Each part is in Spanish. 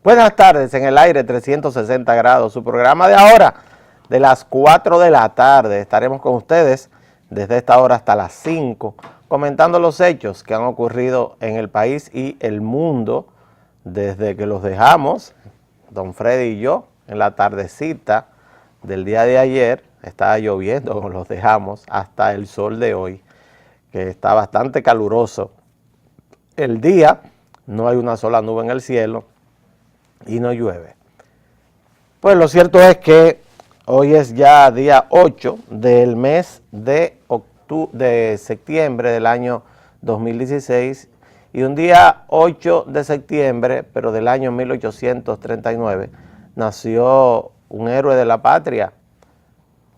Buenas tardes, en el aire 360 grados, su programa de ahora, de las 4 de la tarde. Estaremos con ustedes desde esta hora hasta las 5, comentando los hechos que han ocurrido en el país y el mundo desde que los dejamos, don Freddy y yo, en la tardecita del día de ayer. Estaba lloviendo, los dejamos, hasta el sol de hoy, que está bastante caluroso. El día, no hay una sola nube en el cielo y no llueve. Pues lo cierto es que hoy es ya día 8 del mes de septiembre del año 2016 y un día 8 de septiembre, pero del año 1839, nació un héroe de la patria,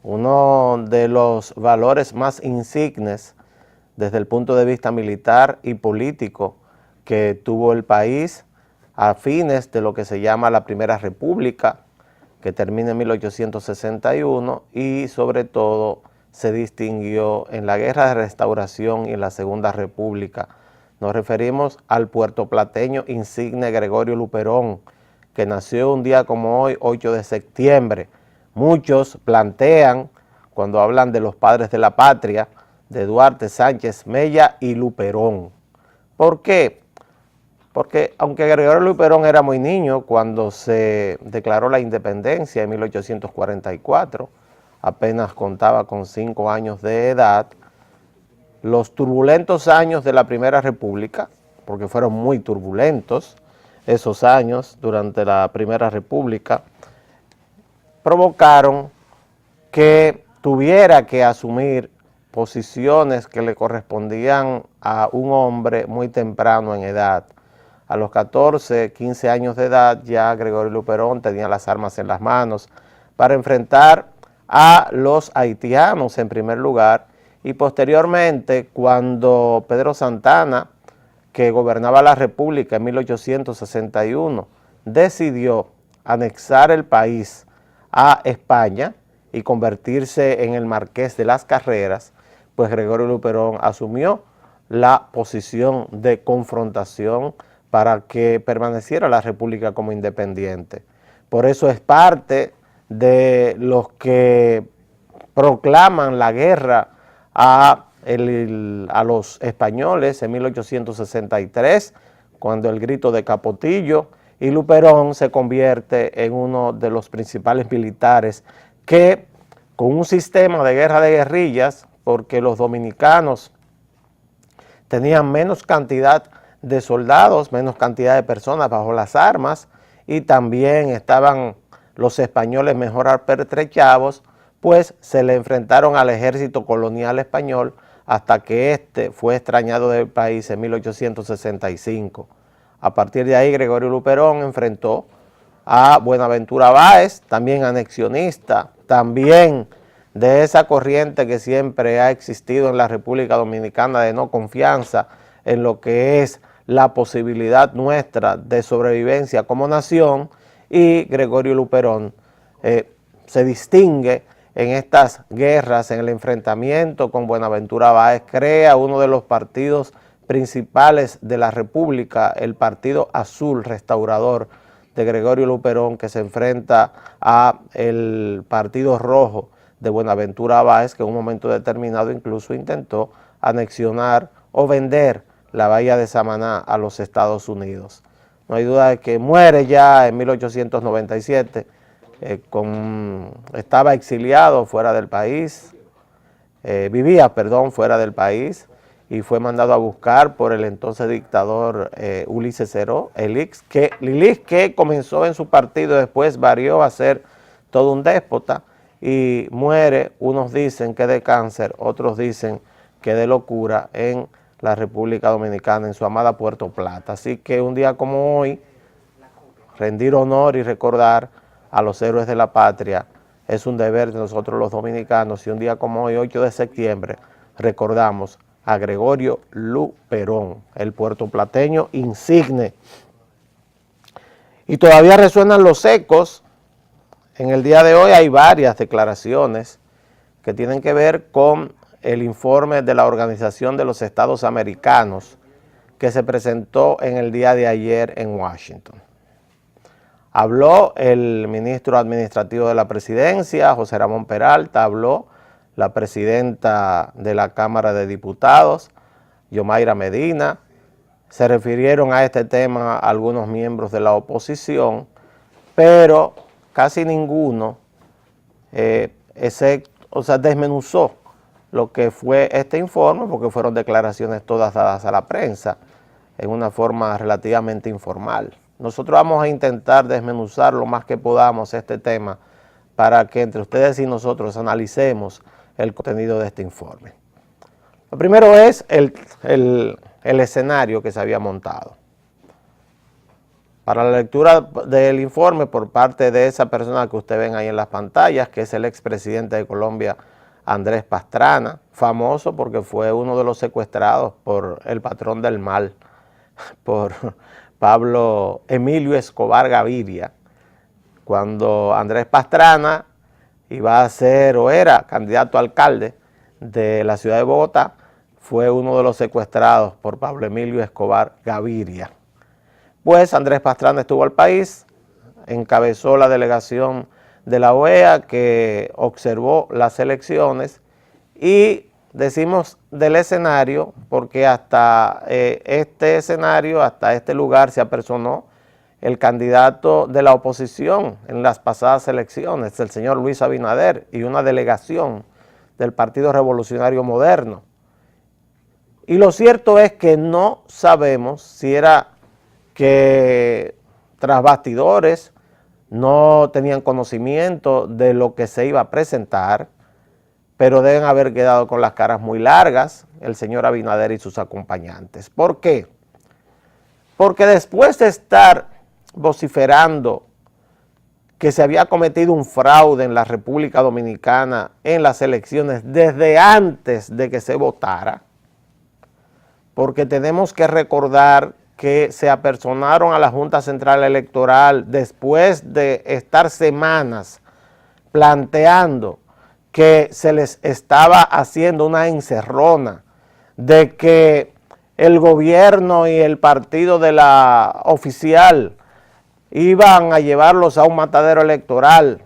uno de los valores más insignes desde el punto de vista militar y político que tuvo el país a fines de lo que se llama la Primera República, que termina en 1861 y sobre todo se distinguió en la Guerra de Restauración y en la Segunda República. Nos referimos al puertoplateño insigne Gregorio Luperón, que nació un día como hoy, 8 de septiembre. Muchos plantean, cuando hablan de los padres de la patria, de Duarte, Sánchez, Mella y Luperón. ¿Por qué? Porque aunque Gregorio Luperón era muy niño cuando se declaró la independencia en 1844, apenas contaba con 5 años de edad, los turbulentos años de la Primera República, porque fueron muy turbulentos esos años durante la Primera República, provocaron que tuviera que asumir posiciones que le correspondían a un hombre muy temprano en edad. A los 14, 15 años de edad ya Gregorio Luperón tenía las armas en las manos para enfrentar a los haitianos en primer lugar y posteriormente cuando Pedro Santana, que gobernaba la República en 1861, decidió anexar el país a España y convertirse en el Marqués de las Carreras, pues Gregorio Luperón asumió la posición de confrontación para que permaneciera la República como independiente. Por eso es parte de los que proclaman la guerra a los españoles en 1863, cuando el grito de Capotillo, y Luperón se convierte en uno de los principales militares que, con un sistema de guerra de guerrillas, porque los dominicanos tenían menos cantidad de soldados, menos cantidad de personas bajo las armas, y también estaban los españoles mejor apertrechados, pues se le enfrentaron al ejército colonial español hasta que éste fue extrañado del país en 1865. A partir de ahí Gregorio Luperón enfrentó a Buenaventura Báez, también anexionista, también de esa corriente que siempre ha existido en la República Dominicana de no confianza en lo que es la posibilidad nuestra de sobrevivencia como nación, y Gregorio Luperón se distingue en estas guerras, en el enfrentamiento con Buenaventura Báez, crea uno de los partidos principales de la República, el Partido Azul Restaurador de Gregorio Luperón, que se enfrenta a el Partido Rojo de Buenaventura Báez, que en un momento determinado incluso intentó anexionar o vender la bahía de Samaná a los Estados Unidos. No hay duda de que muere ya en 1897, estaba exiliado fuera del país, vivía fuera del país, y fue mandado a buscar por el entonces dictador Ulises Seró, Lilis, que comenzó en su partido, después varió a ser todo un déspota, y muere, unos dicen que de cáncer, otros dicen que de locura, en la República Dominicana, en su amada Puerto Plata. Así que un día como hoy, rendir honor y recordar a los héroes de la patria es un deber de nosotros los dominicanos, y un día como hoy, 8 de septiembre, recordamos a Gregorio Luperón, el puertoplateño insigne. Y todavía resuenan los ecos. En el día de hoy hay varias declaraciones que tienen que ver con el informe de la Organización de los Estados Americanos que se presentó en el día de ayer en Washington. Habló el ministro administrativo de la presidencia, José Ramón Peralta, habló la presidenta de la Cámara de Diputados, Yomaira Medina. Se refirieron a este tema algunos miembros de la oposición, pero casi ninguno desmenuzó lo que fue este informe, porque fueron declaraciones todas dadas a la prensa en una forma relativamente informal. Nosotros vamos a intentar desmenuzar lo más que podamos este tema para que entre ustedes y nosotros analicemos el contenido de este informe. Lo primero es el escenario que se había montado. Para la lectura del informe por parte de esa persona que ustedes ven ahí en las pantallas, que es el expresidente de Colombia, Andrés Pastrana, famoso porque fue uno de los secuestrados por el patrón del mal, por Pablo Emilio Escobar Gaviria, cuando Andrés Pastrana iba a ser o era candidato a alcalde de la ciudad de Bogotá, fue uno de los secuestrados por Pablo Emilio Escobar Gaviria. Pues Andrés Pastrana estuvo al país, encabezó la delegación de la OEA que observó las elecciones y decimos del escenario porque hasta este escenario, hasta este lugar se apersonó el candidato de la oposición en las pasadas elecciones, el señor Luis Abinader, y una delegación del Partido Revolucionario Moderno. Y lo cierto es que no sabemos si era que tras bastidores no tenían conocimiento de lo que se iba a presentar, pero deben haber quedado con las caras muy largas el señor Abinader y sus acompañantes. ¿Por qué? Porque después de estar vociferando que se había cometido un fraude en la República Dominicana en las elecciones desde antes de que se votara, porque tenemos que recordar que se apersonaron a la Junta Central Electoral después de estar semanas planteando que se les estaba haciendo una encerrona, de que el gobierno y el partido de la oficial iban a llevarlos a un matadero electoral.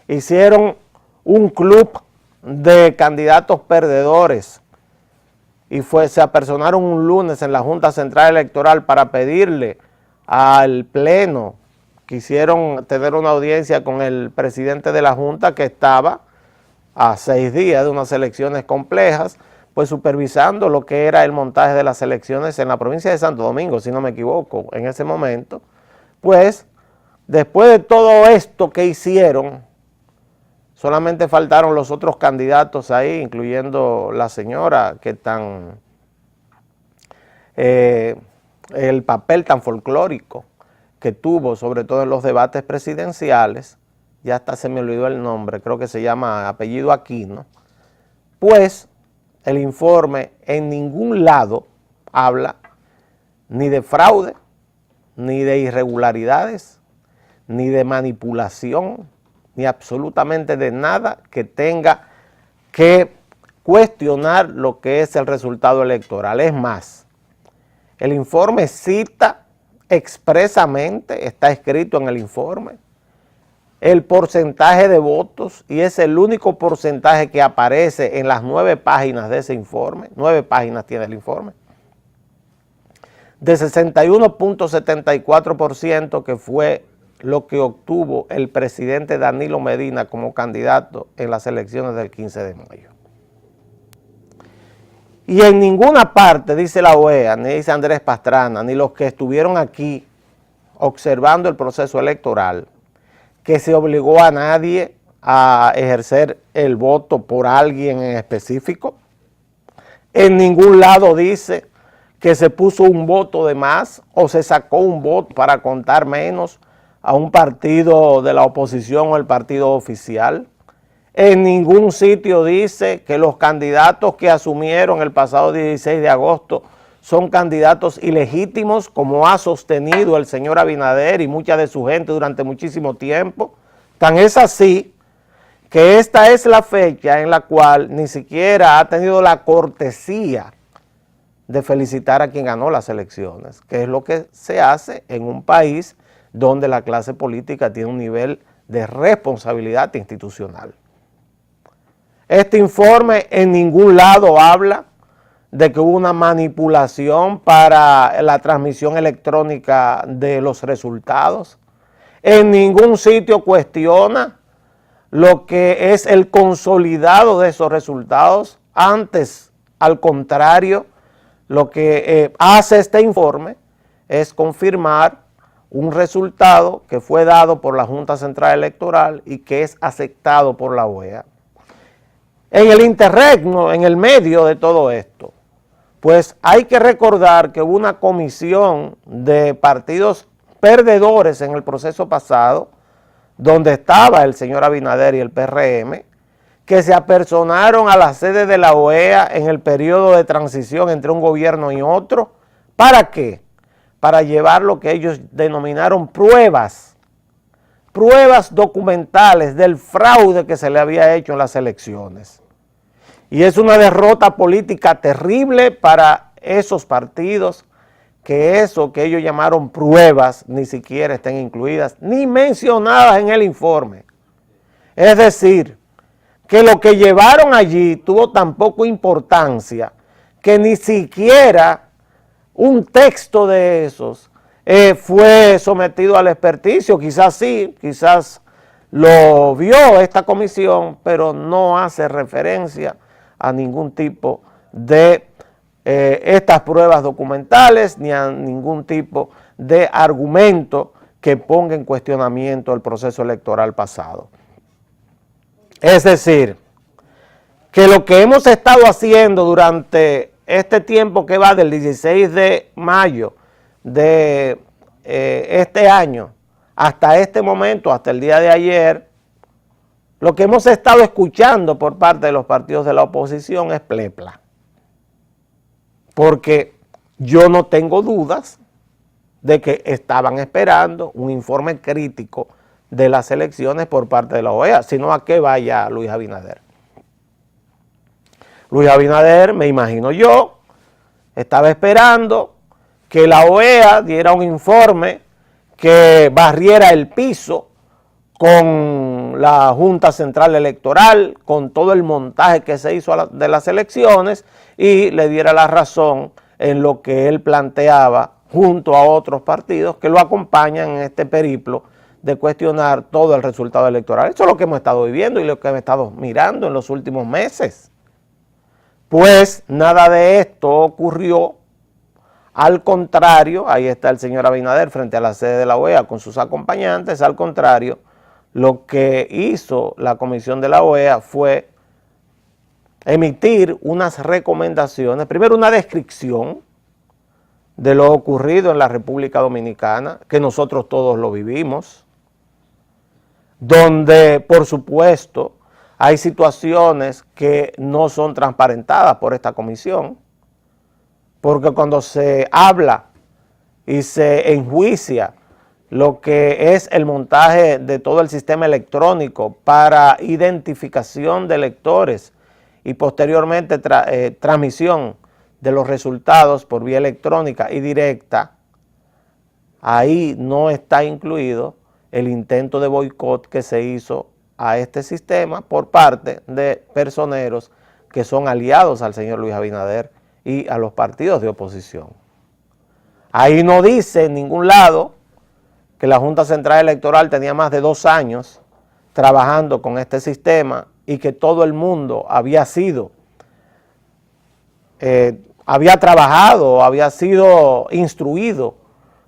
Hicieron un club de candidatos perdedores y se apersonaron un lunes en la Junta Central Electoral para pedirle al Pleno, quisieron tener una audiencia con el presidente de la Junta que estaba a 6 días de unas elecciones complejas, pues supervisando lo que era el montaje de las elecciones en la provincia de Santo Domingo, si no me equivoco, en ese momento. Pues, después de todo esto que hicieron, solamente faltaron los otros candidatos ahí, incluyendo la señora que el papel tan folclórico que tuvo, sobre todo en los debates presidenciales, ya hasta se me olvidó el nombre, creo que se llama apellido Aquino, pues el informe en ningún lado habla ni de fraude, ni de irregularidades, ni de manipulación, ni absolutamente de nada que tenga que cuestionar lo que es el resultado electoral. Es más, el informe cita expresamente, está escrito en el informe, el porcentaje de votos, y es el único porcentaje que aparece en las 9 páginas de ese informe, 9 páginas tiene el informe, de 61.74%, que fue lo que obtuvo el presidente Danilo Medina como candidato en las elecciones del 15 de mayo. Y en ninguna parte dice la OEA, ni dice Andrés Pastrana, ni los que estuvieron aquí observando el proceso electoral, que se obligó a nadie a ejercer el voto por alguien en específico. En ningún lado dice que se puso un voto de más o se sacó un voto para contar menos a un partido de la oposición o el partido oficial. En ningún sitio dice que los candidatos que asumieron el pasado 16 de agosto son candidatos ilegítimos, como ha sostenido el señor Abinader y mucha de su gente durante muchísimo tiempo. Tan es así que esta es la fecha en la cual ni siquiera ha tenido la cortesía de felicitar a quien ganó las elecciones, que es lo que se hace en un país donde la clase política tiene un nivel de responsabilidad institucional. Este informe en ningún lado habla de que hubo una manipulación para la transmisión electrónica de los resultados. En ningún sitio cuestiona lo que es el consolidado de esos resultados. Antes, al contrario, lo que hace este informe es confirmar un resultado que fue dado por la Junta Central Electoral y que es aceptado por la OEA. En el interregno, en el medio de todo esto, pues hay que recordar que hubo una comisión de partidos perdedores en el proceso pasado, donde estaba el señor Abinader y el PRM, que se apersonaron a la sede de la OEA en el periodo de transición entre un gobierno y otro. ¿Para qué? Para llevar lo que ellos denominaron pruebas documentales del fraude que se le había hecho en las elecciones. Y es una derrota política terrible para esos partidos, que eso que ellos llamaron pruebas ni siquiera estén incluidas ni mencionadas en el informe. Es decir, que lo que llevaron allí tuvo tan poca importancia que ni siquiera un texto de esos fue sometido al experticio. Quizás sí, quizás lo vio esta comisión, pero no hace referencia a ningún tipo de estas pruebas documentales ni a ningún tipo de argumento que ponga en cuestionamiento el proceso electoral pasado. Es decir, que lo que hemos estado haciendo durante este tiempo que va del 16 de mayo de este año hasta este momento, hasta el día de ayer, lo que hemos estado escuchando por parte de los partidos de la oposición es plepla. Porque yo no tengo dudas de que estaban esperando un informe crítico de las elecciones por parte de la OEA, sino a qué vaya Luis Abinader. Luis Abinader, me imagino yo, estaba esperando que la OEA diera un informe que barriera el piso con la Junta Central Electoral, con todo el montaje que se hizo de las elecciones, y le diera la razón en lo que él planteaba junto a otros partidos que lo acompañan en este periplo de cuestionar todo el resultado electoral. Eso es lo que hemos estado viviendo y lo que hemos estado mirando en los últimos meses. Pues nada de esto ocurrió. Al contrario, ahí está el señor Abinader frente a la sede de la OEA con sus acompañantes. Al contrario, lo que hizo la comisión de la OEA fue emitir unas recomendaciones, primero una descripción de lo ocurrido en la República Dominicana, que nosotros todos lo vivimos, donde por supuesto hay situaciones que no son transparentadas por esta comisión, porque cuando se habla y se enjuicia lo que es el montaje de todo el sistema electrónico para identificación de electores y posteriormente transmisión de los resultados por vía electrónica y directa, ahí no está incluido el intento de boicot que se hizo a este sistema por parte de personeros que son aliados al señor Luis Abinader y a los partidos de oposición. Ahí no dice en ningún lado que la Junta Central Electoral tenía más de 2 años trabajando con este sistema y que todo el mundo había sido, había trabajado, había sido instruido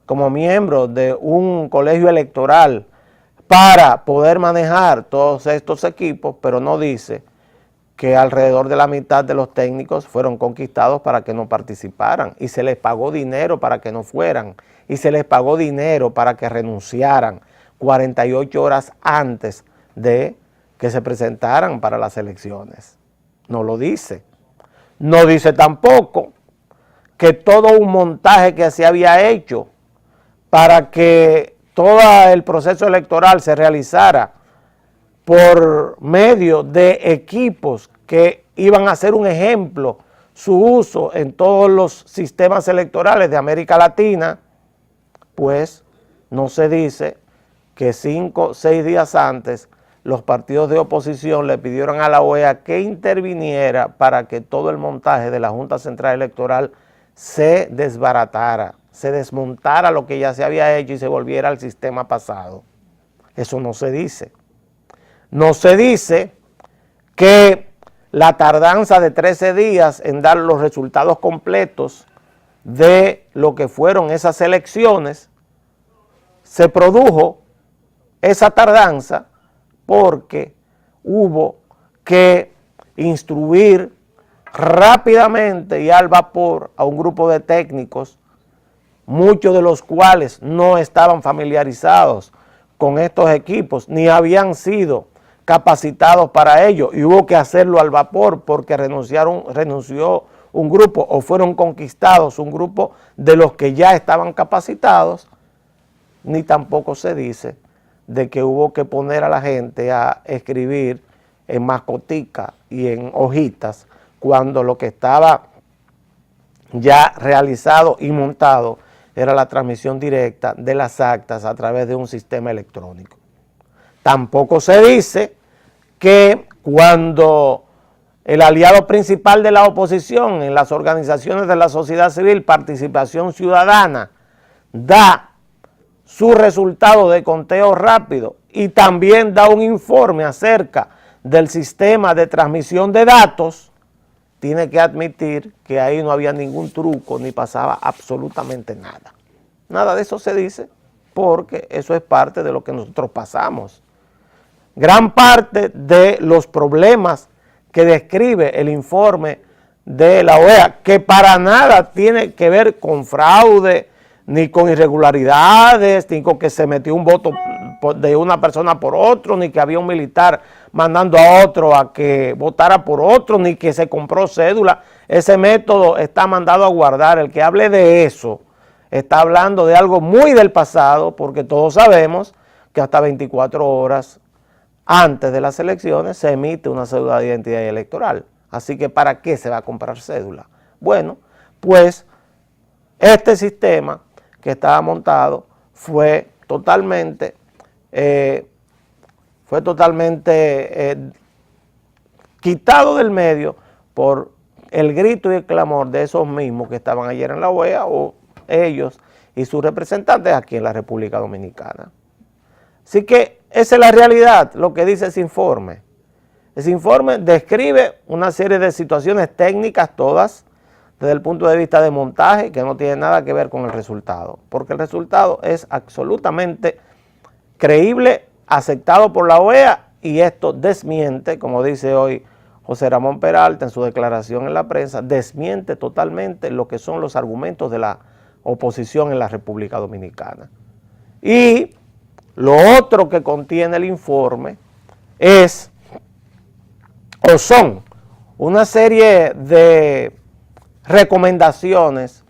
como miembro de un colegio electoral para poder manejar todos estos equipos, pero no dice que alrededor de la mitad de los técnicos fueron conquistados para que no participaran y se les pagó dinero para que no fueran y se les pagó dinero para que renunciaran 48 horas antes de que se presentaran para las elecciones. No lo dice. No dice tampoco que todo un montaje que se había hecho para que todo el proceso electoral se realizara por medio de equipos que iban a ser un ejemplo, su uso en todos los sistemas electorales de América Latina, pues no se dice que 5 o 6 días antes los partidos de oposición le pidieron a la OEA que interviniera para que todo el montaje de la Junta Central Electoral se desbaratara, se desmontara lo que ya se había hecho y se volviera al sistema pasado. Eso no se dice. No se dice que la tardanza de 13 días en dar los resultados completos de lo que fueron esas elecciones, se produjo esa tardanza porque hubo que instruir rápidamente y al vapor a un grupo de técnicos, muchos de los cuales no estaban familiarizados con estos equipos, ni habían sido capacitados para ello, y hubo que hacerlo al vapor porque renunció un grupo o fueron conquistados un grupo de los que ya estaban capacitados. Ni tampoco se dice de que hubo que poner a la gente a escribir en mascotica y en hojitas cuando lo que estaba ya realizado y montado era la transmisión directa de las actas a través de un sistema electrónico. Tampoco se dice que cuando el aliado principal de la oposición en las organizaciones de la sociedad civil, Participación Ciudadana, da su resultado de conteo rápido y también da un informe acerca del sistema de transmisión de datos, tiene que admitir que ahí no había ningún truco ni pasaba absolutamente nada. Nada de eso se dice porque eso es parte de lo que nosotros pasamos. Gran parte de los problemas que describe el informe de la OEA, que para nada tiene que ver con fraude, ni con irregularidades, ni con que se metió un voto de una persona por otro, ni que había un militar mandando a otro a que votara por otro, ni que se compró cédula. Ese método está mandado a guardar. El que hable de eso está hablando de algo muy del pasado, porque todos sabemos que hasta 24 horas antes de las elecciones se emite una cédula de identidad electoral. Así que ¿para qué se va a comprar cédula? Bueno, pues este sistema que estaba montado fue totalmente quitado del medio por el grito y el clamor de esos mismos que estaban ayer en la OEA, o ellos y sus representantes aquí en la República Dominicana. Así que esa es la realidad, lo que dice ese informe. Ese informe describe una serie de situaciones técnicas, todas desde el punto de vista de montaje, que no tiene nada que ver con el resultado, porque el resultado es absolutamente creíble, aceptado por la OEA, y esto desmiente, como dice hoy José Ramón Peralta en su declaración en la prensa, desmiente totalmente lo que son los argumentos de la oposición en la República Dominicana. Y lo otro que contiene el informe son una serie de recomendaciones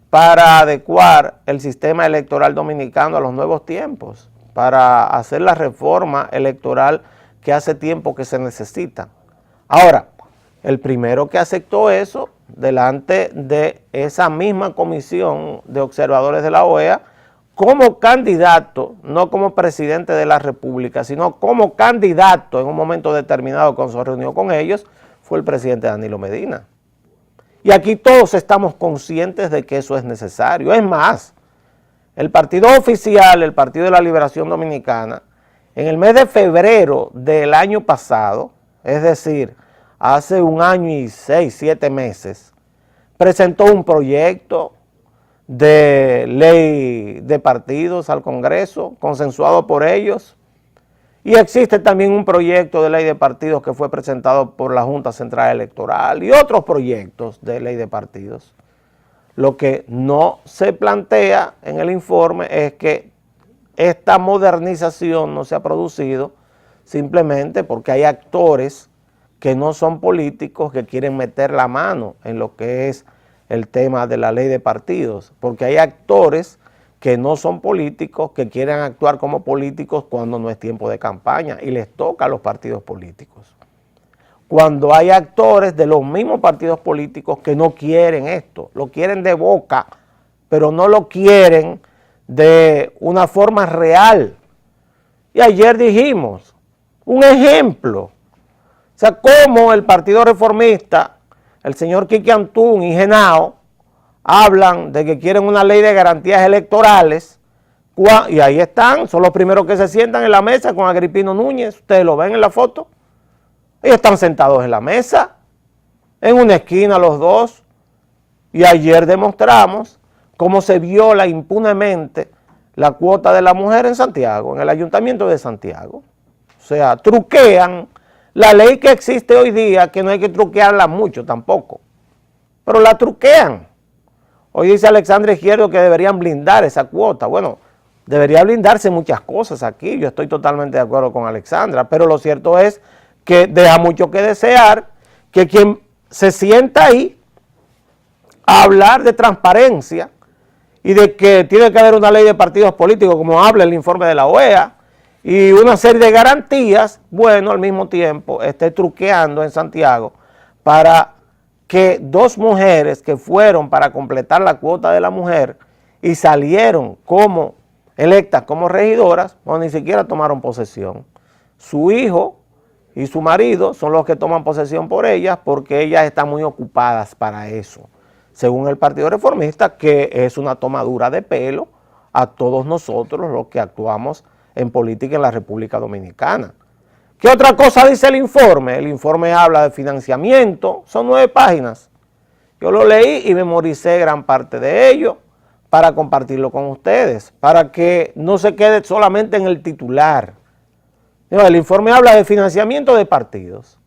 para adecuar el sistema electoral dominicano a los nuevos tiempos, para hacer la reforma electoral que hace tiempo que se necesita. Ahora, el primero que aceptó eso delante de esa misma comisión de observadores de la OEA, como candidato, no como presidente de la República, sino como candidato en un momento determinado cuando se reunió con ellos, fue el presidente Danilo Medina. Y aquí todos estamos conscientes de que eso es necesario. Es más, el partido oficial, el Partido de la Liberación Dominicana, en el mes de febrero del año pasado, es decir, hace 1 año y 6, 7 meses, presentó un proyecto de ley de partidos al Congreso, consensuado por ellos, y existe también un proyecto de ley de partidos que fue presentado por la Junta Central Electoral y otros proyectos de ley de partidos. Lo que no se plantea en el informe es que esta modernización no se ha producido simplemente porque hay actores que no son políticos que quieren meter la mano en lo que es el tema de la ley de partidos, porque hay actores que no son políticos que quieren actuar como políticos cuando no es tiempo de campaña y les toca a los partidos políticos. Cuando hay actores de los mismos partidos políticos que no quieren esto, lo quieren de boca, pero no lo quieren de una forma real. Y ayer dijimos un ejemplo, o sea, cómo el Partido Reformista, el señor Quique Antún y Genao, hablan de que quieren una ley de garantías electorales, y ahí están, son los primeros que se sientan en la mesa con Agripino Núñez, ustedes lo ven en la foto, ellos están sentados en la mesa, en una esquina los dos, y ayer demostramos cómo se viola impunemente la cuota de la mujer en Santiago, en el Ayuntamiento de Santiago. O sea, truquean la ley que existe hoy día, que no hay que truquearla mucho tampoco, pero la truquean. Hoy dice Alexandra Izquierdo que deberían blindar esa cuota. Bueno, debería blindarse muchas cosas aquí, yo estoy totalmente de acuerdo con Alexandra, pero lo cierto es que deja mucho que desear que quien se sienta ahí a hablar de transparencia y de que tiene que haber una ley de partidos políticos, como habla el informe de la OEA, y una serie de garantías, bueno, al mismo tiempo esté truqueando en Santiago para que dos mujeres que fueron para completar la cuota de la mujer y salieron como electas como regidoras, no, ni siquiera tomaron posesión. Su hijo y su marido son los que toman posesión por ellas porque ellas están muy ocupadas para eso, según el Partido Reformista, que es una tomadura de pelo a todos nosotros los que actuamos en política en la República Dominicana. ¿Qué otra cosa dice el informe? El informe habla de financiamiento, son 9 páginas. Yo lo leí y memoricé gran parte de ello para compartirlo con ustedes, para que no se quede solamente en el titular. El informe habla de financiamiento de partidos.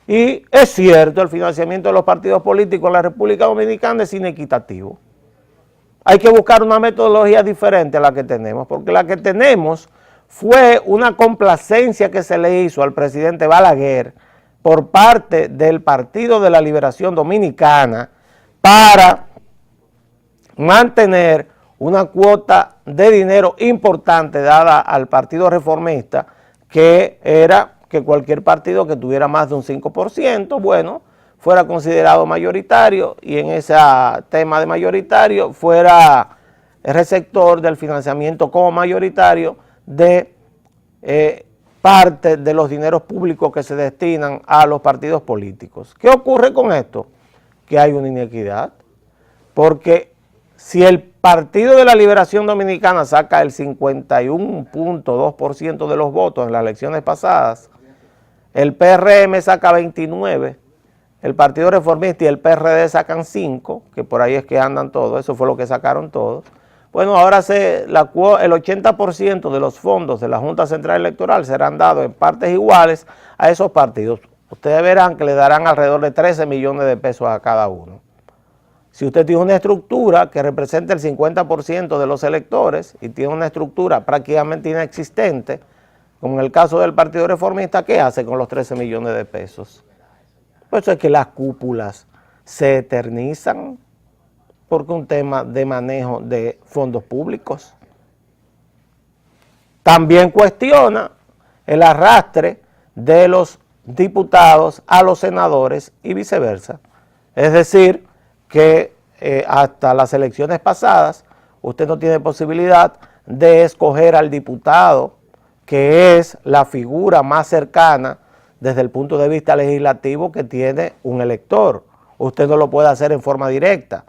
Y es cierto, el financiamiento de los partidos políticos en la República Dominicana es inequitativo. Hay que buscar una metodología diferente a la que tenemos, porque la que tenemos fue una complacencia que se le hizo al presidente Balaguer por parte del Partido de la Liberación Dominicana para mantener una cuota de dinero importante dada al Partido Reformista, que era que cualquier partido que tuviera más de un 5%, bueno, fuera considerado mayoritario y en ese tema de mayoritario fuera el receptor del financiamiento como mayoritario de parte de los dineros públicos que se destinan a los partidos políticos. ¿Qué ocurre con esto? Que hay una inequidad, porque si el Partido de la Liberación Dominicana saca el 51.2% de los votos en las elecciones pasadas, el PRM saca 29%, el Partido Reformista y el PRD sacan 5%, que por ahí es que andan todos, eso fue lo que sacaron todos. Bueno, ahora el 80% de los fondos de la Junta Central Electoral serán dados en partes iguales a esos partidos. Ustedes verán que le darán alrededor de 13 millones de pesos a cada uno. Si usted tiene una estructura que representa el 50% de los electores y tiene una estructura prácticamente inexistente, como en el caso del Partido Reformista, ¿qué hace con los 13 millones de pesos? Por eso es que las cúpulas se eternizan, porque es un tema de manejo de fondos públicos. También cuestiona el arrastre de los diputados a los senadores y viceversa. Es decir, que hasta las elecciones pasadas usted no tiene posibilidad de escoger al diputado, que es la figura más cercana desde el punto de vista legislativo que tiene un elector. Usted no lo puede hacer en forma directa.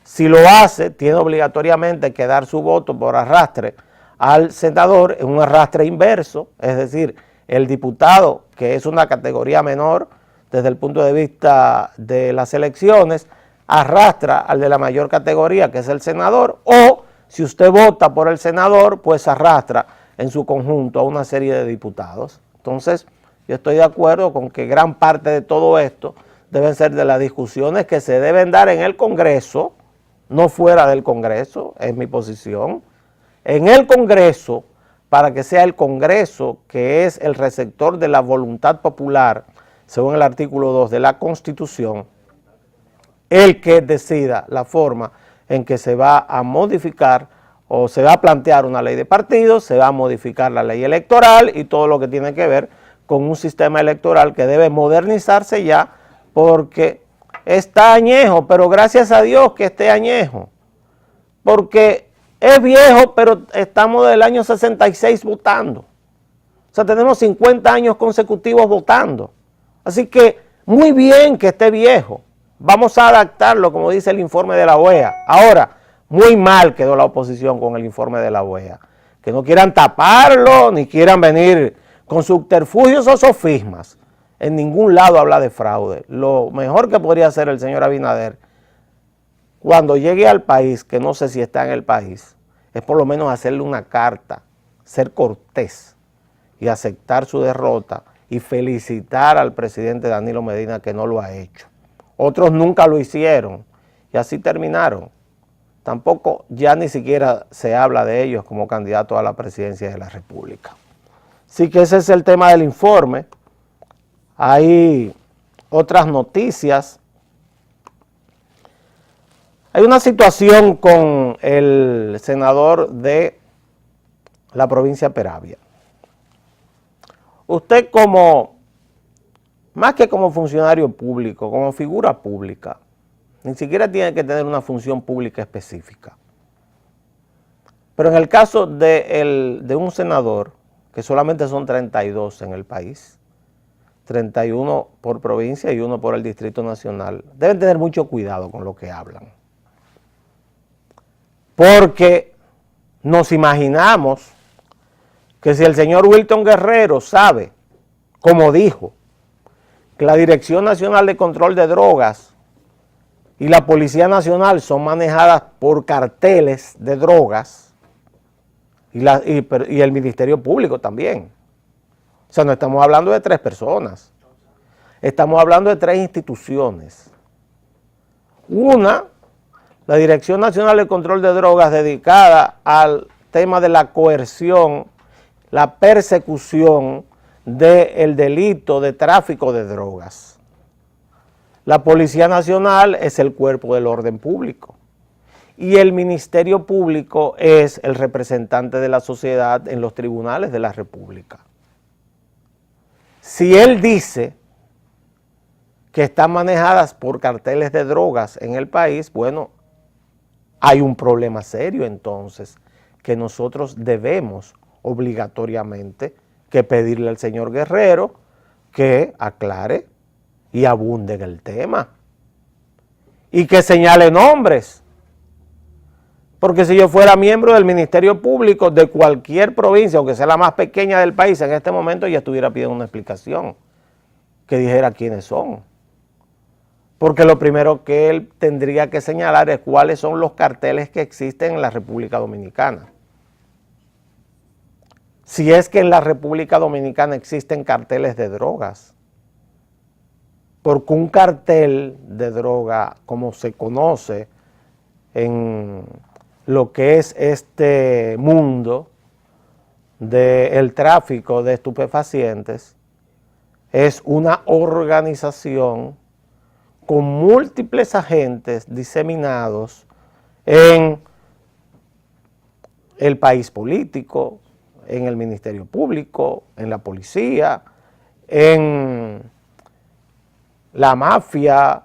Si lo hace, tiene obligatoriamente que dar su voto por arrastre al senador en un arrastre inverso, es decir, el diputado, que es una categoría menor desde el punto de vista de las elecciones, arrastra al de la mayor categoría, que es el senador, o si usted vota por el senador, pues arrastra en su conjunto a una serie de diputados. Entonces, yo estoy de acuerdo con que gran parte de todo esto deben ser de las discusiones que se deben dar en el Congreso, no fuera del Congreso, es mi posición, en el Congreso, para que sea el Congreso, que es el receptor de la voluntad popular, según el artículo 2 de la Constitución, el que decida la forma en que se va a modificar o se va a plantear una ley de partidos, se va a modificar la ley electoral y todo lo que tiene que ver con un sistema electoral que debe modernizarse ya, porque está añejo, pero gracias a Dios que esté añejo, porque Es viejo, pero estamos del año 66 votando. O sea, tenemos 50 años consecutivos votando. Así que muy bien que esté viejo. Vamos a adaptarlo, como dice el informe de la OEA. Ahora, muy mal quedó la oposición con el informe de la OEA. Que no quieran taparlo, ni quieran venir con subterfugios o sofismas. En ningún lado habla de fraude. Lo mejor que podría hacer el señor Abinader cuando llegue al país, que no sé si está en el país, es por lo menos hacerle una carta, ser cortés y aceptar su derrota y felicitar al presidente Danilo Medina que no lo ha hecho. Otros nunca lo hicieron y así terminaron. Tampoco ya ni siquiera se habla de ellos como candidatos a la presidencia de la República. Así que ese es el tema del informe. Hay otras noticias. Hay una situación con el senador de la provincia de Peravia. Usted más que como funcionario público, como figura pública, ni siquiera tiene que tener una función pública específica. Pero en el caso de un senador, que solamente son 32 en el país, 31 por provincia y 1 por el Distrito Nacional, deben tener mucho cuidado con lo que hablan. Porque nos imaginamos que si el señor Wilton Guerrero sabe, como dijo, que la Dirección Nacional de Control de Drogas y la Policía Nacional son manejadas por carteles de drogas y el Ministerio Público también. O sea, no estamos hablando de 3 personas, estamos hablando de 3 instituciones. Una, la Dirección Nacional de Control de Drogas, dedicada al tema de la coerción, la persecución del delito de tráfico de drogas. La Policía Nacional es el cuerpo del orden público y el Ministerio Público es el representante de la sociedad en los tribunales de la República. Si él dice que están manejadas por carteles de drogas en el país, bueno, hay un problema serio entonces que nosotros debemos obligatoriamente que pedirle al señor Guerrero que aclare y abunde en el tema y que señale nombres, porque si yo fuera miembro del Ministerio Público de cualquier provincia, aunque sea la más pequeña del país, en este momento ya estuviera pidiendo una explicación, que dijera quiénes son, porque lo primero que él tendría que señalar es cuáles son los carteles que existen en la República Dominicana. Si es que en la República Dominicana existen carteles de drogas, porque un cartel de droga, como se conoce en lo que es este mundo del tráfico de estupefacientes, es una organización con múltiples agentes diseminados en el país político, en el Ministerio Público, en la policía, en la mafia,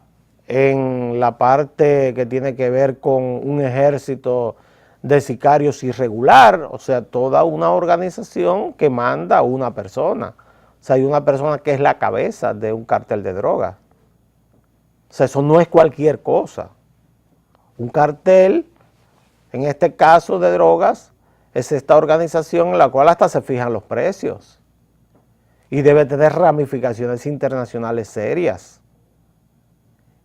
en la parte que tiene que ver con un ejército de sicarios irregular, o sea, toda una organización que manda a una persona. O sea, hay una persona que es la cabeza de un cartel de drogas. O sea, eso no es cualquier cosa. Un cartel, en este caso de drogas, es esta organización en la cual hasta se fijan los precios y debe tener ramificaciones internacionales serias.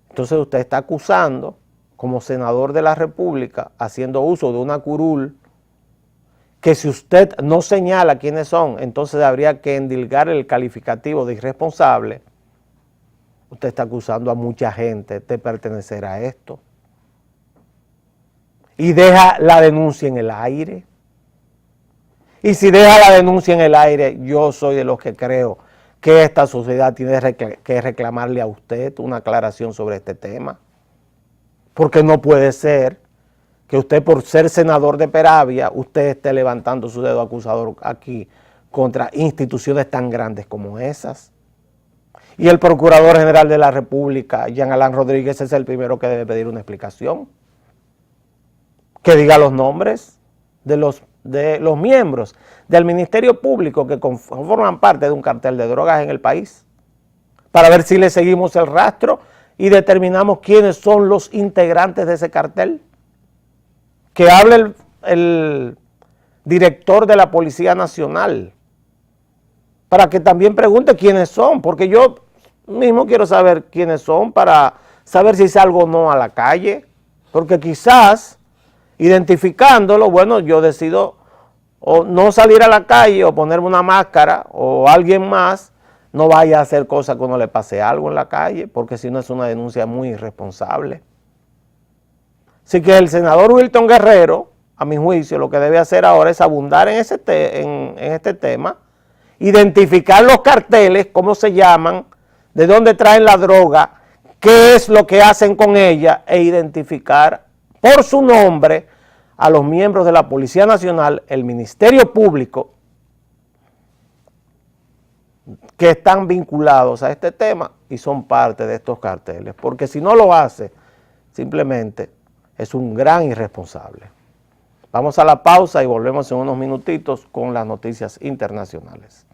Entonces usted está acusando, como senador de la República, haciendo uso de una curul, que si usted no señala quiénes son, entonces habría que endilgar el calificativo de irresponsable. Usted está acusando a mucha gente de pertenecer a esto. Y deja la denuncia en el aire. Y si deja la denuncia en el aire, yo soy de los que creo que esta sociedad tiene que reclamarle a usted una aclaración sobre este tema. Porque no puede ser que usted, por ser senador de Peravia, usted esté levantando su dedo acusador aquí contra instituciones tan grandes como esas. Y el Procurador General de la República, Jean Alain Rodríguez, es el primero que debe pedir una explicación. Que diga los nombres. de los miembros del Ministerio Público que forman parte de un cartel de drogas en el país, para ver si le seguimos el rastro y determinamos quiénes son los integrantes de ese cartel. Que hable el director de la Policía Nacional, para que también pregunte quiénes son, porque yo mismo quiero saber quiénes son para saber si salgo o no a la calle, porque quizás identificándolo, bueno, yo decido o no salir a la calle o ponerme una máscara o alguien más no vaya a hacer cosas que uno le pase algo en la calle, porque si no es una denuncia muy irresponsable. Así que el senador Wilton Guerrero, a mi juicio, lo que debe hacer ahora es abundar en este tema, identificar los carteles, cómo se llaman, de dónde traen la droga, qué es lo que hacen con ella e identificar por su nombre a los miembros de la Policía Nacional, el Ministerio Público, que están vinculados a este tema y son parte de estos carteles, porque si no lo hace, simplemente es un gran irresponsable. Vamos a la pausa y volvemos en unos minutitos con las noticias internacionales.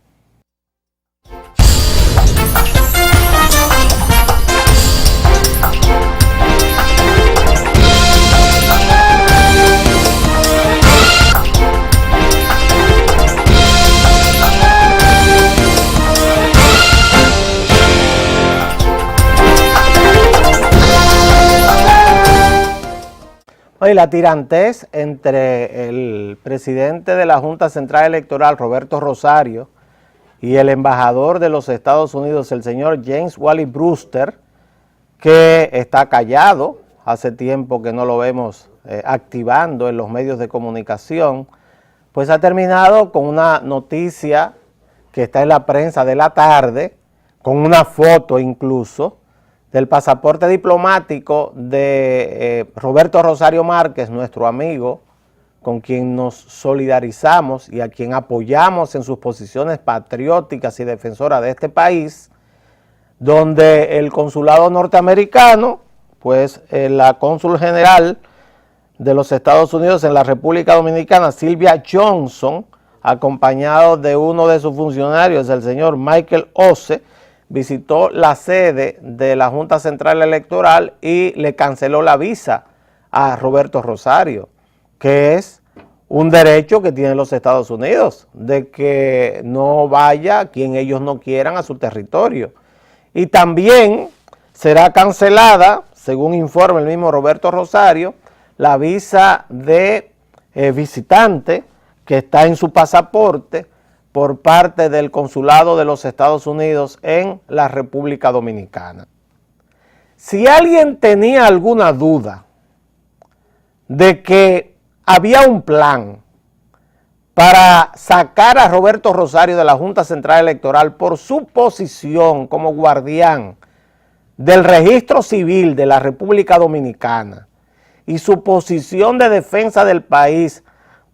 Y la tirantez entre el presidente de la Junta Central Electoral, Roberto Rosario, y el embajador de los Estados Unidos, el señor James Wally Brewster, que está callado, hace tiempo que no lo vemos activando en los medios de comunicación, pues ha terminado con una noticia que está en la prensa de la tarde, con una foto incluso, del pasaporte diplomático de Roberto Rosario Márquez, nuestro amigo, con quien nos solidarizamos y a quien apoyamos en sus posiciones patrióticas y defensoras de este país, donde el consulado norteamericano, pues la cónsul general de los Estados Unidos en la República Dominicana, Silvia Johnson, acompañado de uno de sus funcionarios, el señor Michael Ose, visitó la sede de la Junta Central Electoral y le canceló la visa a Roberto Rosario, que es un derecho que tienen los Estados Unidos, de que no vaya quien ellos no quieran a su territorio. Y también será cancelada, según informa el mismo Roberto Rosario, la visa de visitante que está en su pasaporte por parte del Consulado de los Estados Unidos en la República Dominicana. Si alguien tenía alguna duda de que había un plan para sacar a Roberto Rosario de la Junta Central Electoral por su posición como guardián del registro civil de la República Dominicana y su posición de defensa del país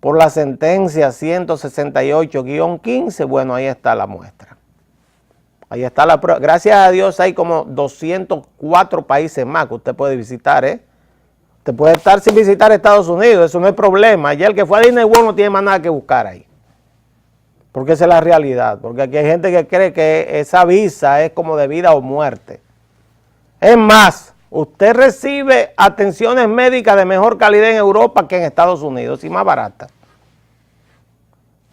por la sentencia 168-15, bueno, ahí está la muestra. Ahí está la prueba. Gracias a Dios hay como 204 países más que usted puede visitar, ¿eh? Usted puede estar sin visitar Estados Unidos, eso no es problema. Ya el que fue a Disney World no tiene más nada que buscar ahí. Porque esa es la realidad. Porque aquí hay gente que cree que esa visa es como de vida o muerte. Es más, usted recibe atenciones médicas de mejor calidad en Europa que en Estados Unidos y más baratas.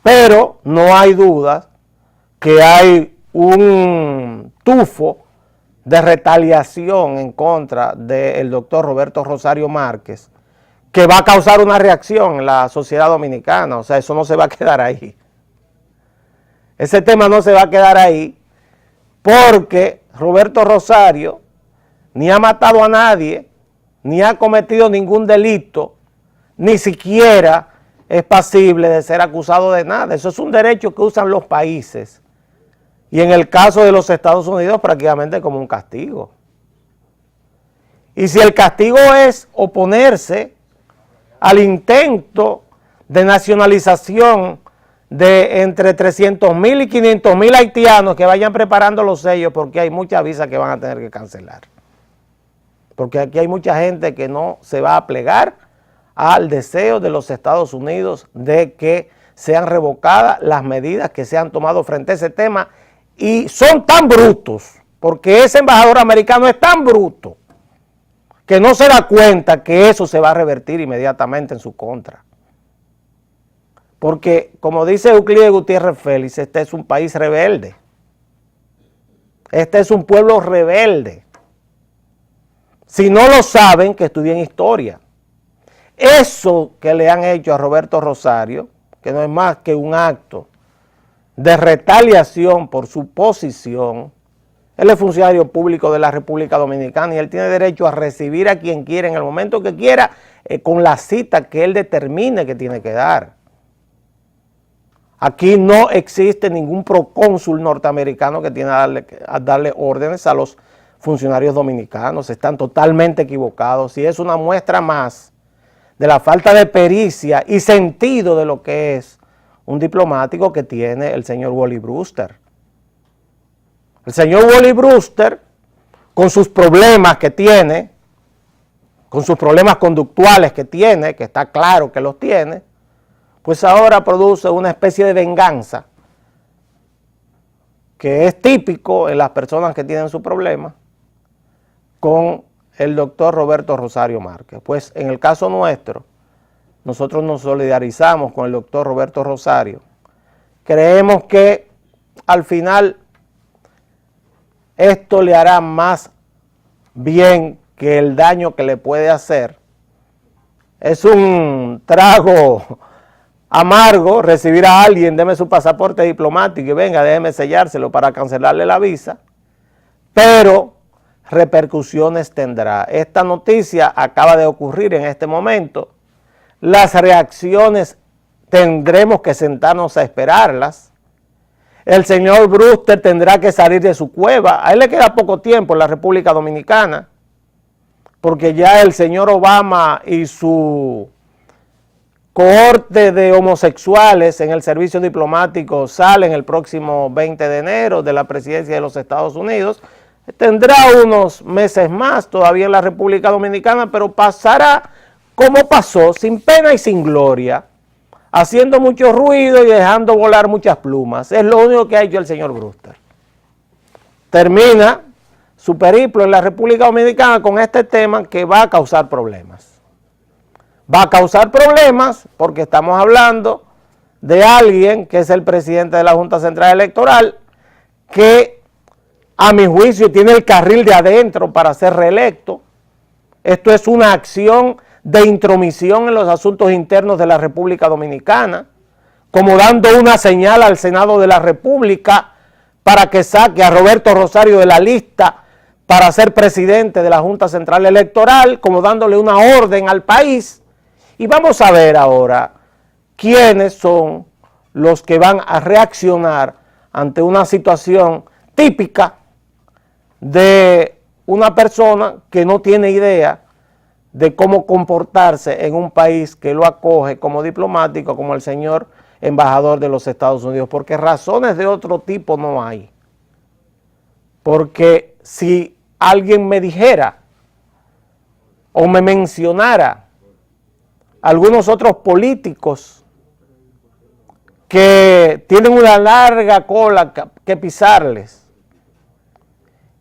Pero no hay duda que hay un tufo de retaliación en contra del doctor Roberto Rosario Márquez que va a causar una reacción en la sociedad dominicana. O sea, eso no se va a quedar ahí. Ese tema no se va a quedar ahí porque Roberto Rosario ni ha matado a nadie, ni ha cometido ningún delito, ni siquiera es pasible de ser acusado de nada. Eso es un derecho que usan los países. Y en el caso de los Estados Unidos prácticamente como un castigo. Y si el castigo es oponerse al intento de nacionalización de entre 300,000 y 500,000 haitianos que vayan preparando los sellos, porque hay muchas visas que van a tener que cancelar. Porque aquí hay mucha gente que no se va a plegar al deseo de los Estados Unidos de que sean revocadas las medidas que se han tomado frente a ese tema, y son tan brutos, porque ese embajador americano es tan bruto, que no se da cuenta que eso se va a revertir inmediatamente en su contra. Porque, como dice Euclides Gutiérrez Félix, este es un país rebelde. Este es un pueblo rebelde. Si no lo saben, que estudien historia. Eso que le han hecho a Roberto Rosario, que no es más que un acto de retaliación por su posición. Él es funcionario público de la República Dominicana y él tiene derecho a recibir a quien quiera en el momento que quiera, con la cita que él determine que tiene que dar. Aquí no existe ningún procónsul norteamericano que tiene a darle órdenes a los funcionarios dominicanos. Están totalmente equivocados y es una muestra más de la falta de pericia y sentido de lo que es un diplomático que tiene el señor Wally Brewster. El señor Wally Brewster, con sus problemas que tiene, con sus problemas conductuales que tiene, que está claro que los tiene, pues ahora produce una especie de venganza que es típico en las personas que tienen su problema con el doctor Roberto Rosario Márquez. Pues en el caso nuestro, nosotros nos solidarizamos con el doctor Roberto Rosario. Creemos que al final esto le hará más bien que el daño que le puede hacer. Es un trago amargo recibir a alguien, deme su pasaporte diplomático y venga, déjeme sellárselo para cancelarle la visa, pero repercusiones tendrá. Esta noticia acaba de ocurrir en este momento. Las reacciones tendremos que sentarnos a esperarlas. El señor Brewster tendrá que salir de su cueva. A él le queda poco tiempo en la República Dominicana, porque ya el señor Obama y su cohorte de homosexuales en el servicio diplomático salen el próximo 20 de enero de la presidencia de los Estados Unidos. Tendrá unos meses más todavía en la República Dominicana, pero pasará como pasó, sin pena y sin gloria, haciendo mucho ruido y dejando volar muchas plumas. Es lo único que ha hecho el señor Brewster. Termina su periplo en la República Dominicana con este tema que va a causar problemas. Va a causar problemas porque estamos hablando de alguien que es el presidente de la Junta Central Electoral, que a mi juicio tiene el carril de adentro para ser reelecto. Esto es una acción de intromisión en los asuntos internos de la República Dominicana, como dando una señal al Senado de la República para que saque a Roberto Rosario de la lista para ser presidente de la Junta Central Electoral, como dándole una orden al país. Y vamos a ver ahora quiénes son los que van a reaccionar ante una situación típica de una persona que no tiene idea de cómo comportarse en un país que lo acoge como diplomático, como el señor embajador de los Estados Unidos, porque razones de otro tipo no hay. Porque si alguien me dijera o me mencionara algunos otros políticos que tienen una larga cola que pisarles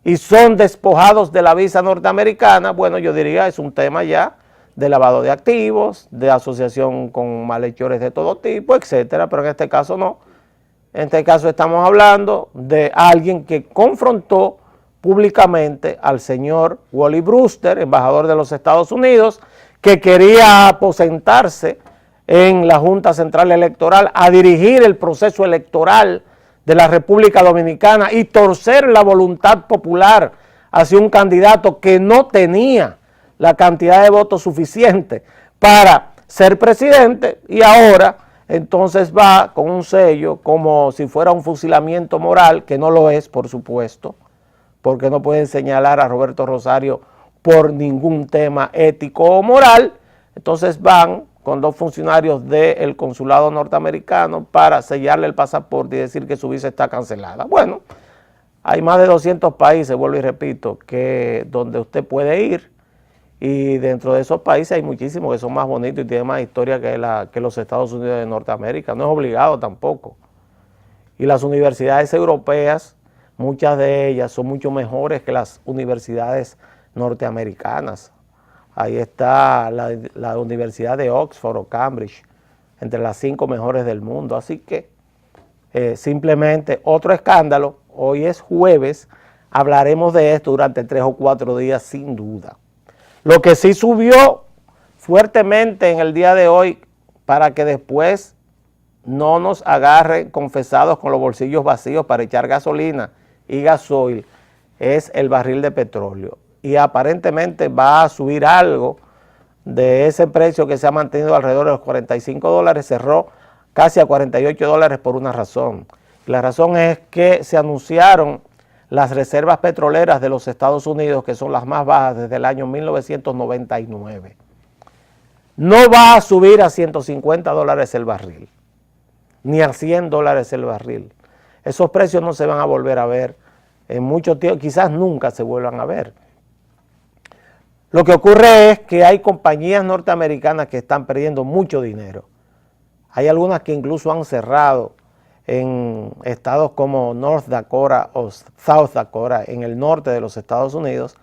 y son despojados de la visa norteamericana, bueno, yo diría es un tema ya de lavado de activos, de asociación con malhechores de todo tipo, etcétera, pero en este caso no. En este caso estamos hablando de alguien que confrontó públicamente al señor Wally Brewster, embajador de los Estados Unidos, que quería aposentarse en la Junta Central Electoral a dirigir el proceso electoral de la República Dominicana y torcer la voluntad popular hacia un candidato que no tenía la cantidad de votos suficiente para ser presidente, y ahora entonces va con un sello como si fuera un fusilamiento moral, que no lo es, por supuesto, porque no pueden señalar a Roberto Rosario por ningún tema ético o moral. Entonces van con dos funcionarios del consulado norteamericano para sellarle el pasaporte y decir que su visa está cancelada. Bueno, hay más de 200 países, vuelvo y repito, donde usted puede ir y dentro de esos países hay muchísimos que son más bonitos y tienen más historia que los Estados Unidos de Norteamérica. No es obligado tampoco. Y las universidades europeas, muchas de ellas son mucho mejores que las universidades norteamericanas. Ahí está la Universidad de Oxford o Cambridge, entre las 5 mejores del mundo. Así que simplemente otro escándalo. Hoy es jueves, hablaremos de esto durante 3 o 4 días sin duda. Lo que sí subió fuertemente en el día de hoy, para que después no nos agarre confesados con los bolsillos vacíos para echar gasolina y gasoil, es el barril de petróleo. Y aparentemente va a subir algo de ese precio que se ha mantenido alrededor de los $45, cerró casi a $48 por una razón. La razón es que se anunciaron las reservas petroleras de los Estados Unidos, que son las más bajas desde el año 1999. No va a subir a $150 el barril, ni a $100 el barril. Esos precios no se van a volver a ver en mucho tiempo, quizás nunca se vuelvan a ver. Lo que ocurre es que hay compañías norteamericanas que están perdiendo mucho dinero. Hay algunas que incluso han cerrado en estados como North Dakota o South Dakota, en el norte de los Estados Unidos,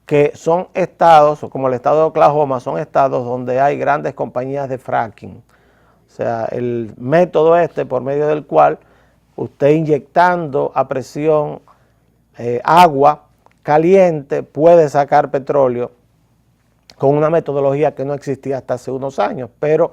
que son estados, como el estado de Oklahoma, son estados donde hay grandes compañías de fracking. O sea, el método por medio del cual usted inyectando a presión agua caliente puede sacar petróleo con una metodología que no existía hasta hace unos años, pero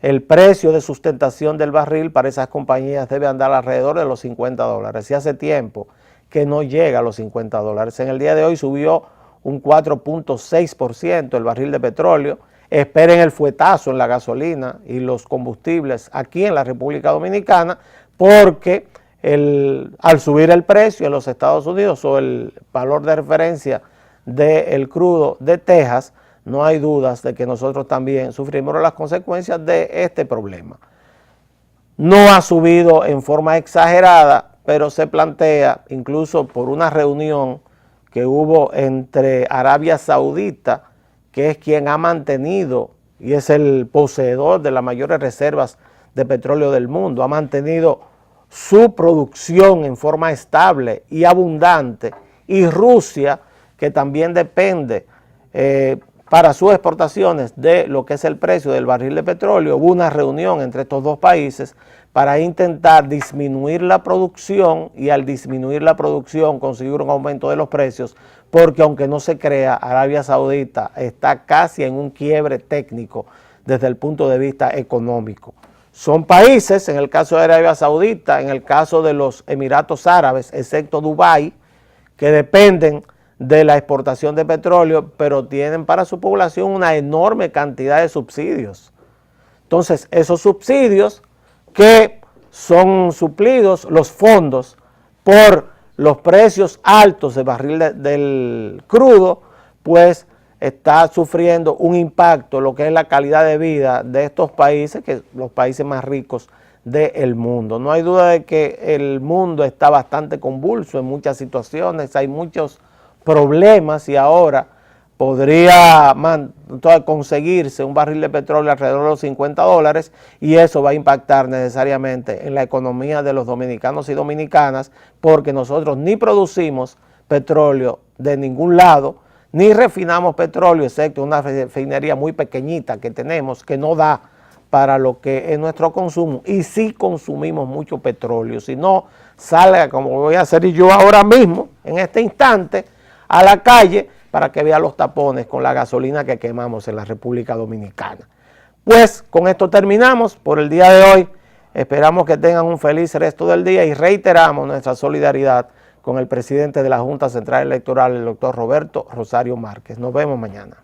el precio de sustentación del barril para esas compañías debe andar alrededor de los $50. Y hace tiempo que no llega a los $50. En el día de hoy subió un 4.6% el barril de petróleo. Esperen el fuetazo en la gasolina y los combustibles aquí en la República Dominicana, porque al subir el precio en los Estados Unidos o el valor de referencia del crudo de Texas, no hay dudas de que nosotros también sufrimos las consecuencias de este problema. No ha subido en forma exagerada, pero se plantea, incluso por una reunión que hubo entre Arabia Saudita, que es quien ha mantenido y es el poseedor de las mayores reservas de petróleo del mundo, ha mantenido su producción en forma estable y abundante, y Rusia, que también depende para sus exportaciones de lo que es el precio del barril de petróleo. Hubo una reunión entre estos dos países para intentar disminuir la producción, y al disminuir la producción conseguir un aumento de los precios, porque aunque no se crea, Arabia Saudita está casi en un quiebre técnico desde el punto de vista económico. Son países, en el caso de Arabia Saudita, en el caso de los Emiratos Árabes, excepto Dubái, que dependen de la exportación de petróleo, pero tienen para su población una enorme cantidad de subsidios. Entonces, esos subsidios que son suplidos, los fondos, por los precios altos del barril del crudo, pues está sufriendo un impacto lo que es la calidad de vida de estos países, que los países más ricos del mundo. No hay duda de que el mundo está bastante convulso en muchas situaciones, hay muchos problemas, y ahora podría conseguirse un barril de petróleo alrededor de los $50, y eso va a impactar necesariamente en la economía de los dominicanos y dominicanas, porque nosotros ni producimos petróleo de ningún lado, ni refinamos petróleo, excepto una refinería muy pequeñita que tenemos, que no da para lo que es nuestro consumo, y sí consumimos mucho petróleo. Si no, salga como voy a hacer yo ahora mismo, en este instante, a la calle para que vea los tapones con la gasolina que quemamos en la República Dominicana. Pues con esto terminamos por el día de hoy. Esperamos que tengan un feliz resto del día y reiteramos nuestra solidaridad con el presidente de la Junta Central Electoral, el doctor Roberto Rosario Márquez. Nos vemos mañana.